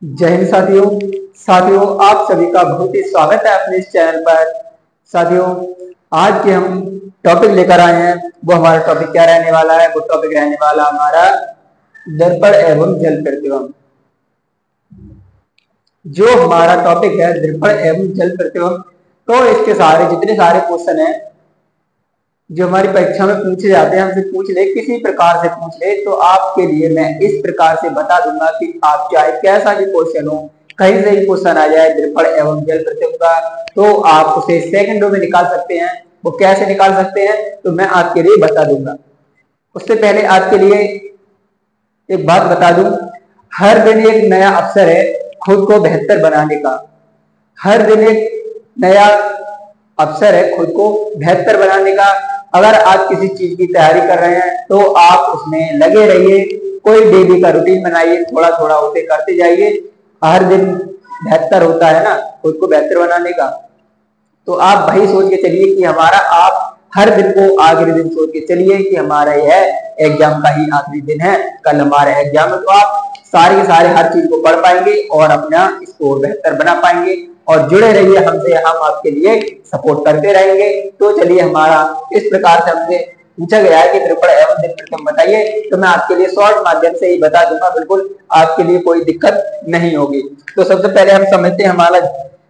जय हिंद साथियों। आप सभी का बहुत ही स्वागत है अपने इस चैनल पर। साथियों, आज के हम टॉपिक लेकर आए हैं, वो हमारा टॉपिक क्या रहने वाला है? वो टॉपिक रहने वाला हमारा दर्पण एवं जल प्रतिबिंब। जो हमारा टॉपिक है दर्पण एवं जल प्रतिबिंब, तो इसके सारे जितने सारे क्वेश्चन हैं जो हमारी परीक्षा में पूछे जाते हैं, हमसे पूछ ले, किसी प्रकार से पूछ ले, तो आपके लिए मैं इस प्रकार से बता दूंगा कि आप चाहे कैसा भी क्वेश्चन हो, कहीं से भी क्वेश्चन आ जाए दर्पण एवं जल प्रतिबिंब का, तो आप उसे सेकंडों में निकाल सकते हैं। वो कैसे निकाल सकते हैं तो मैं आपके लिए बता दूंगा। उससे पहले आपके लिए एक बात बता दूं, हर दिन एक नया अवसर है खुद को बेहतर बनाने का। हर दिन एक नया अवसर है खुद को बेहतर बनाने का। अगर आप किसी चीज की तैयारी कर रहे हैं तो आप उसमें लगे रहिए। कोई डेली का रूटीन बनाइए, थोड़ा थोड़ा उसे करते जाइए। हर दिन बेहतर होता है ना, खुद को बेहतर बनाने का। तो आप वही सोच के चलिए कि हमारा, आप हर दिन को आखिरी दिन सोच के चलिए कि हमारा यह एग्जाम का ही आखिरी दिन है, कल हमारा एग्जाम है। तो आप सारे के सारे हर चीज को पढ़ पाएंगे और अपना स्कोर बेहतर बना पाएंगे। और जुड़े रहिए हमसे, हम आपके लिए सपोर्ट करते रहेंगे। तो चलिए, हमारा इस प्रकार से हमसे पूछा गया है कि दर्पण एवं जल प्रतिबिंब बताइए, तो मैं आपके लिए शॉर्ट माध्यम से ही बता दूंगा, बिल्कुल आपके लिए कोई दिक्कत नहीं होगी। तो सबसे पहले हम समझते हैं हमारा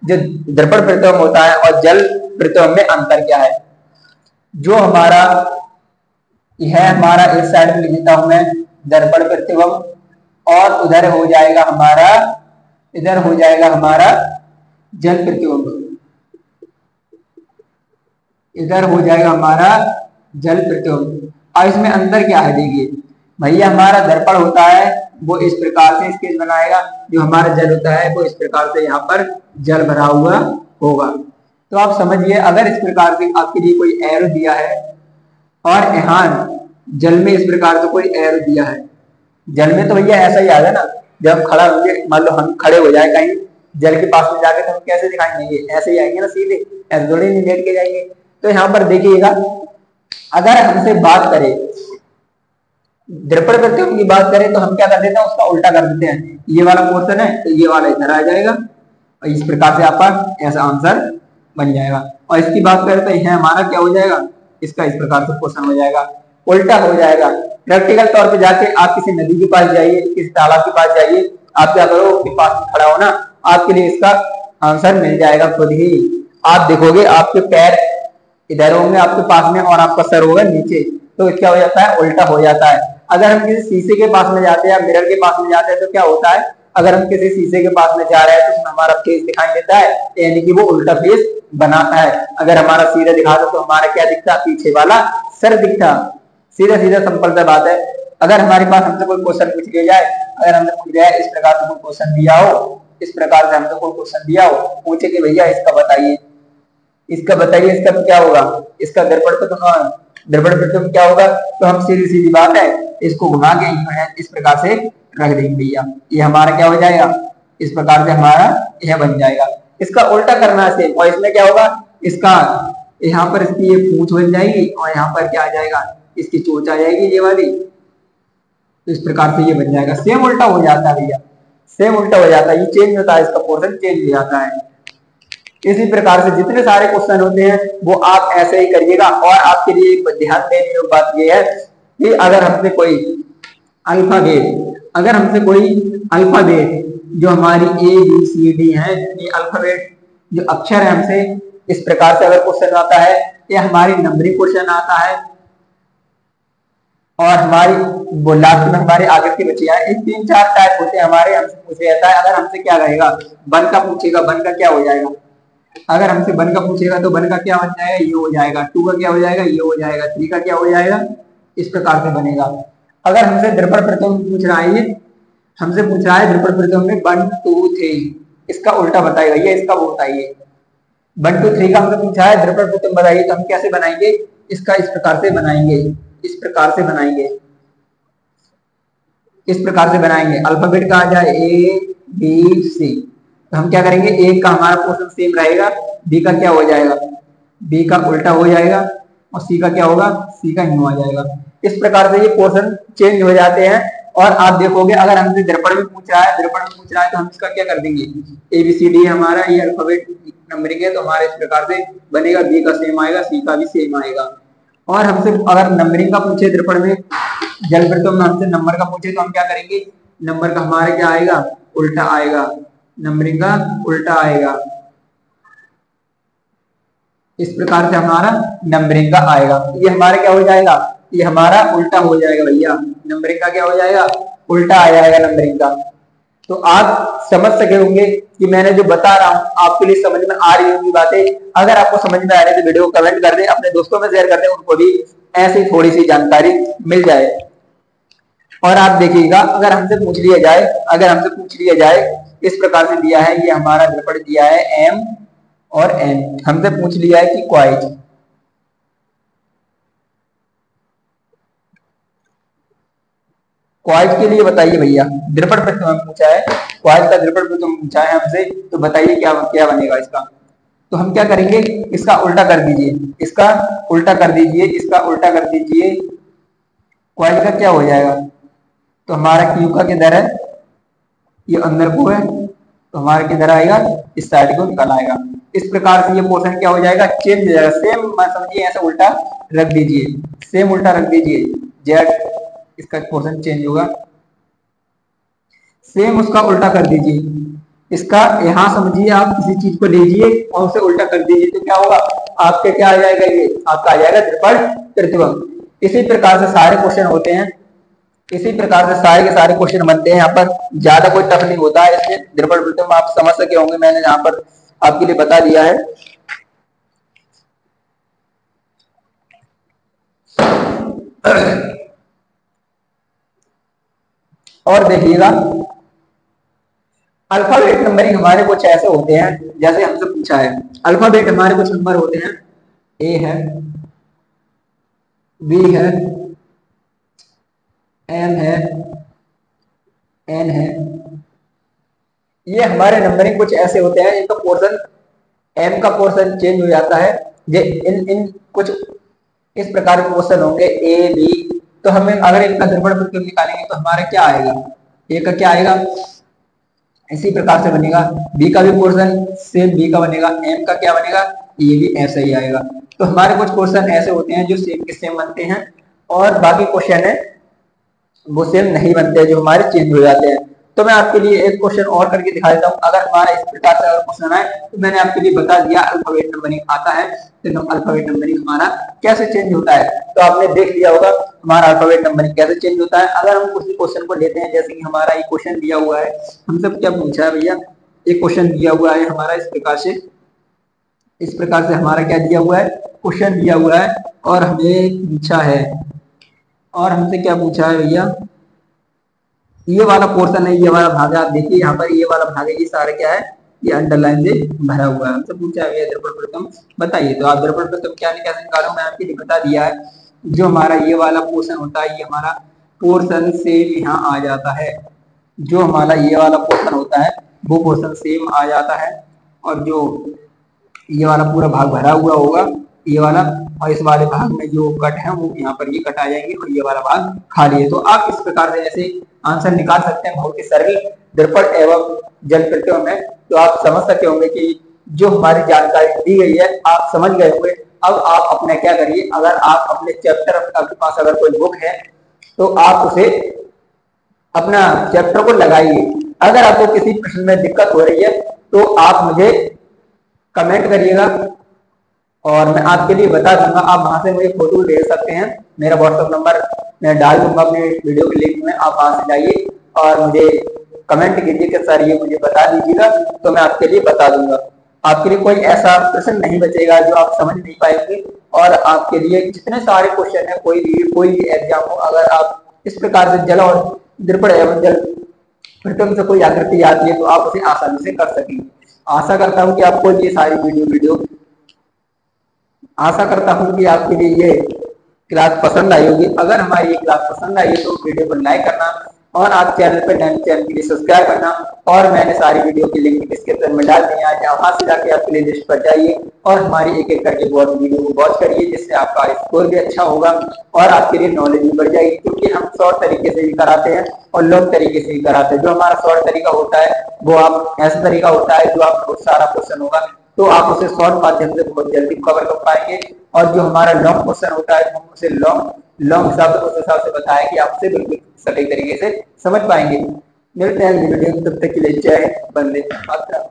जो दर्पण प्रतिबिंब होता है और जल प्रतिबिंब में अंतर क्या है। जो हमारा यह हमारा इस साइड में लिख देता हूं मैं दर्पण प्रतिबिंब, और उधर हो जाएगा हमारा, इधर हो जाएगा हमारा जल प्रतिबिंब, इधर हो जाएगा हमारा जल प्रतिबिंब। और इसमें अंदर क्या है, देखिए भैया, हमारा दर्पण होता है वो इस प्रकार से स्केच बनाएगा, जो हमारा जल होता है वो इस प्रकार से यहाँ पर जल भरा हुआ होगा। तो आप समझिए, अगर इस प्रकार से आपके लिए कोई एरो दिया है और यहाँ जल में इस प्रकार से कोई एरो दिया है, जल में तो भैया ऐसा ही आएगा ना, जब हम खड़ा होंगे, मान लो हम खड़े हो जाए कहीं जल के पास में जाके, तो हम कैसे दिखाएंगे? ऐसे ही आएंगे ना, सीधे, ऐसे थोड़ी नहीं लेट के जाएंगे। तो यहाँ पर देखिएगा, अगर हमसे बात करें दर्पण प्रतिबिंब की बात करें, तो हम क्या कर देते हैं, उसका उल्टा कर देते हैं। ये वाला पोर्शन है तो ये वाला इधर आ जाएगा, और इस प्रकार से आपका ऐसा आंसर बन जाएगा। और इसकी बात करें तो यह हमारा क्या हो जाएगा, इसका इस प्रकार से क्वेश्चन हो जाएगा, उल्टा हो जाएगा। प्रैक्टिकल तौर पे जाके आप किसी नदी के पास जाइए, किसी तालाब के पास जाइए, आप क्या करो, उसके पास में खड़ा हो ना, आपके लिए इसका आंसर मिल जाएगा खुद ही। आप देखोगे आपके पैर इधर होंगे आपके पास में और आपका सर होगा नीचे, तो क्या हो जाता है, उल्टा हो जाता है। अगर हम किसी शीशे के पास में जाते हैं या मिरर के पास में जाते हैं, तो क्या होता है, अगर हम किसी शीशे के पास में जा रहे हैं तो उसमें हमारा फेस दिखाई देता है, यानी कि वो उल्टा फेस बनाता है। अगर हमारा सीधा दिखा दो तो हमारा क्या दिखता, पीछे वाला सर दिखता। सीधा सीधा सिंपल सा बात है। अगर हमारे पास हमसे कोई क्वेश्चन पूछ लिया जाए, अगर हमसे पूछ लिया इस प्रकार से कोई क्वेश्चन दिया हो, इस प्रकार से हमसे कोई क्वेश्चन दिया हो, पूछे कि भैया इसका बताइए, इसका बताइए, इसका तो क्या होगा, इसका दर्पण प्रतिबिंब क्या होगा, तो हम सीधी सीधी बात है, इसको घुमा के इस प्रकार से रख देंगे भैया, ये हमारा क्या हो जाएगा, इस प्रकार से हमारा यह बन जाएगा। इसका उल्टा करना है सेम, और इसमें क्या होगा, इसका यहाँ पर इसकी ये पूंछ बन जाएगी, और यहाँ पर क्या आ जाएगा, इसकी चोंच आ जाएगी ये वाली। तो इस प्रकार से ये बन जाएगा, सेम उल्टा हो जाता है भैया, सेम उल्टा हो जाता है, ये चेंज होता है, इसका पोर्शन चेंज हो जाता है। इसी प्रकार से जितने सारे क्वेश्चन होते हैं वो आप ऐसे ही करिएगा। और आपके लिए एक ध्यान देने योग्य बात यह है कि अगर हमसे कोई अल्फाबेट जो हमारी ABCD है, ये अल्फाबेट जो अक्षर है, हमसे इस प्रकार से अगर क्वेश्चन आता है, या हमारी नंबरिंग क्वेश्चन आता है, और हमारी वो लास्ट में हमारे आगे की बची है, 3-4 टाइप होते हैं हमारे, हमसे पूछे जाता है। अगर हमसे क्या रहेगा, वन का पूछेगा, वन का क्या हो जाएगा, अगर हमसे वन का पूछेगा तो वन का क्या बन जाएगा, ये हो जाएगा। 2 का क्या हो जाएगा, ये हो जाएगा। 3 का क्या हो जाएगा, इस प्रकार से बनेगा। अगर हमसे दर्पण प्रतिबिंब पूछ रहा है, हमसे पूछ रहा है दर्पण प्रतिबिंब में 1 2 3, इसका उल्टा बताइए भैया, इसका वो बताइए। 1 2 3 का हमसे पूछा है दर्पण प्रतिबिंब बताइए, तो हम कैसे बनाएंगे, इसका इस प्रकार से बनाएंगे, इस प्रकार से बनाएंगे, इस प्रकार से बनाएंगे। अल्फाबेट का आ जाए ABC, तो हम क्या करेंगे, एक का हमारा पोर्शन सेम रहेगा, बी का क्या हो जाएगा, बी का उल्टा हो जाएगा, और सी का क्या होगा, सी का न्यू आ जाएगा। इस प्रकार से ये पोर्शन चेंज हो जाते हैं। और आप देखोगे अगर हमसे दर्पण में पूछ रहा है तो हम इसका क्या कर देंगे, ABCD हमारा ये अल्फाबेट नंबरिंग है, तो हमारे इस प्रकार से बनेगा, B का सेम आएगा, C का भी सेम आएगा। और हमसे अगर नंबरिंग का पूछे दर्पण में, जल वृत्तों में हमसे नंबर का पूछे तो हम क्या करेंगे, नंबर का हमारे क्या आएगा, उल्टा आएगा, नंबरिंग का उल्टा आएगा। इस प्रकार से हमारा नंबरिंग का आएगा। ये हमारा क्या हो जाएगा, ये हमारा उल्टा हो जाएगा भैया, नंबरिंग का क्या हो जाएगा, उल्टा आ जाएगा नंबरिंग का। तो आप समझ सके होंगे कि मैंने जो बता रहा हूं आपके लिए समझ में आ रही होंगी बातें। अगर आपको समझ में आ रही है तो वीडियो को कमेंट कर दें, अपने दोस्तों में शेयर कर दें, उनको भी ऐसी थोड़ी सी जानकारी मिल जाए। और आप देखिएगा अगर हमसे पूछ लिया जाए इस प्रकार से दिया है, ये हमारा दर्पण दिया है M और N, हमसे पूछ लिया है कि क्वाइज के लिए बताइए भैया, दर्पण प्रश्न में पूछा है, क्वाइज का दर्पण प्रश्न पूछा है हमसे, तो बताइए क्या क्या बनेगा इसका। तो हम क्या करेंगे, इसका उल्टा कर दीजिए, इसका उल्टा कर दीजिए, इसका उल्टा कर दीजिए, क्वाइज का क्या हो जाएगा, तो हमारा Q का किधर है, ये अंदर को है, तो हमारा किधर आएगा, इस साइड को निकल आएगा। इस प्रकार से ये पोर्शन क्या हो जाएगा, चेंज हो जाएगा। सेम समझिए ऐसा उल्टा रख दीजिए, सेम उल्टा रख दीजिए, जेड इसका पोर्शन चेंज होगा, सेम उसका उल्टा कर दीजिए। इसका यहां समझिए आप किसी चीज को लीजिए और उसे उल्टा कर दीजिए, तो क्या होगा, आपके क्या आ जाएगा, ये आपका आ जाएगा दर्पण प्रतिबिंब। इसी प्रकार से सारे क्वेश्चन होते हैं, इसी प्रकार से सारे के सारे क्वेश्चन बनते हैं। यहाँ पर ज्यादा कोई टफ नहीं होता है, इसमें दर्पण प्रतिबिंब आप समझ सके होंगे, मैंने यहाँ पर आपके लिए बता दिया है। और देखिएगा अल्फाबेट नंबरिंग हमारे कुछ ऐसे होते हैं, जैसे हमसे पूछा है अल्फाबेट हमारे कुछ नंबर होते हैं, A है, B है, M है, N है। ये हमारे नंबरिंग कुछ ऐसे होते हैं, इनका पोर्शन M का पोर्शन चेंज हो जाता है। ये इन कुछ इस प्रकार के क्वेश्चन होंगे A B, तो हमें अगर इनका दर्पण प्रतिबिंब निकालेंगे तो हमारा क्या आएगा, A का क्या आएगा, इसी प्रकार से बनेगा। B का भी पोर्शन सेम B का बनेगा, M का क्या बनेगा, ये भी ऐसा ही आएगा। तो हमारे कुछ क्वेश्चन ऐसे होते हैं जो सेम के सेम बनते हैं, और बाकी क्वेश्चन है वो सेम नहीं बनते, जो हमारे चेंज हो जाते हैं। तो मैं आपके लिए एक क्वेश्चन और करके दिखा देता हूँ। अगर हमारा इस प्रकार से अगर क्वेश्चन आए तो मैंने आपके लिए बता दिया अल्फाबेट नंबरिंग आता है, तो अल्फाबेट नंबरिंग हमारा कैसे चेंज होता है, तो आपने देख लिया होगा हमारा अल्फाबेट नंबरिंग कैसे चेंज होता है। अगर हम उसी क्वेश्चन को लेते हैं, जैसे कि हमारा ये क्वेश्चन दिया हुआ है, हमसे क्या पूछा है भैया, एक क्वेश्चन दिया हुआ है हमारा इस प्रकार से हमारा क्या दिया हुआ है, क्वेश्चन दिया हुआ है, और हमें पूछा है, और हमसे क्या पूछा है भैया, ये वाला पोर्शन है, ये वाला भाग है, आप देखिए यहाँ पर ये वाला भाग है, ये सारा क्या है, ये अंडरलाइन से भरा हुआ है। हमसे पूछा है दर्पण प्रतिबिंब बताइए, तो आप दर्पण प्रतिबिंब क्या कैसे निकालो, मैं आपके लिए बता दिया है। जो हमारा ये वाला पोर्शन होता है, ये हमारा पोर्शन सेम यहाँ आ जाता है, जो हमारा ये वाला पोर्शन होता है वो पोर्शन सेम आ जाता है, और जो ये वाला पूरा भाग भरा हुआ होगा ये वाला, और इस वाले भाग में जो कट है वो यहाँ पर ये कट आ जाएंगे, और ये वाला भाग खाली है। तो आप इस प्रकार से ऐसे आंसर निकाल सकते हैं, बहुत ही सरल दर्पण एवं जल प्रतिबिंब है। तो आप समझ सकते होंगे कि जो हमारी जानकारी दी गई है आप समझ गए होंगे। अब आप अपने क्या करिए, अगर आप अपने चैप्टर, आपके पास अगर कोई बुक है तो आप उसे अपना चैप्टर को लगाइए। अगर आपको किसी प्रश्न में दिक्कत हो रही है तो आप मुझे कमेंट करिएगा और मैं आपके लिए बता दूंगा। आप वहां से मुझे फोटो भेज सकते हैं, मेरा व्हाट्सएप नंबर मैं डाल दूंगा अपने वीडियो के लिंक में, आप वहां से जाइए और मुझे कमेंट कीजिए कि सर ये मुझे बता दीजिएगा, तो मैं आपके लिए बता दूंगा। आपके लिए कोई ऐसा प्रश्न नहीं बचेगा जो आप समझ नहीं पाएंगे, और आपके लिए जितने सारे क्वेश्चन है, कोई भी एग्जाम हो, अगर आप इस प्रकार से जल और दर्पण एवं जल प्रतिबिंब से कोई आकृति आती है तो आप उसे आसानी से कर सकेंगे। आशा करता हूँ कि आपको ये सारी वीडियो आशा करता हूँ कि आपके लिए ये क्लास पसंद आई होगी। अगर हमारी ये क्लास पसंद आई है तो वीडियो को लाइक करना, और आप चैनल पर नए चैनल के लिए सब्सक्राइब करना, और मैंने सारी वीडियो की लिंक डिस्क्रिप्शन में डाल दिया है, वहां से जाके आप प्ले लिस्ट पर जाइए और हमारी एक एक करके बहुत वीडियो को वॉच करिए, जिससे आपका स्कोर भी अच्छा होगा और आपके लिए नॉलेज भी बढ़ जाएगी। क्योंकि हम शॉर्ट तरीके से भी कराते हैं और लॉन्ग तरीके से भी कराते हैं। जो हमारा शॉर्ट तरीका होता है वो आप ऐसा तरीका होता है जो आप बहुत सारा क्वेश्चन होगा तो आप उसे शॉर्ट माध्यम से बहुत जल्दी कवर कर पाएंगे, और जो हमारा लॉन्ग क्वेश्चन होता है हम उसे लॉन्ग लॉन्ग हिसाब से उस हिसाब से बताया कि आप उसे बिल्कुल सटीक तरीके से समझ पाएंगे। मिलते हैं अगली वीडियो में, तब तक के लिए जय हिंद, वंदे मातरम।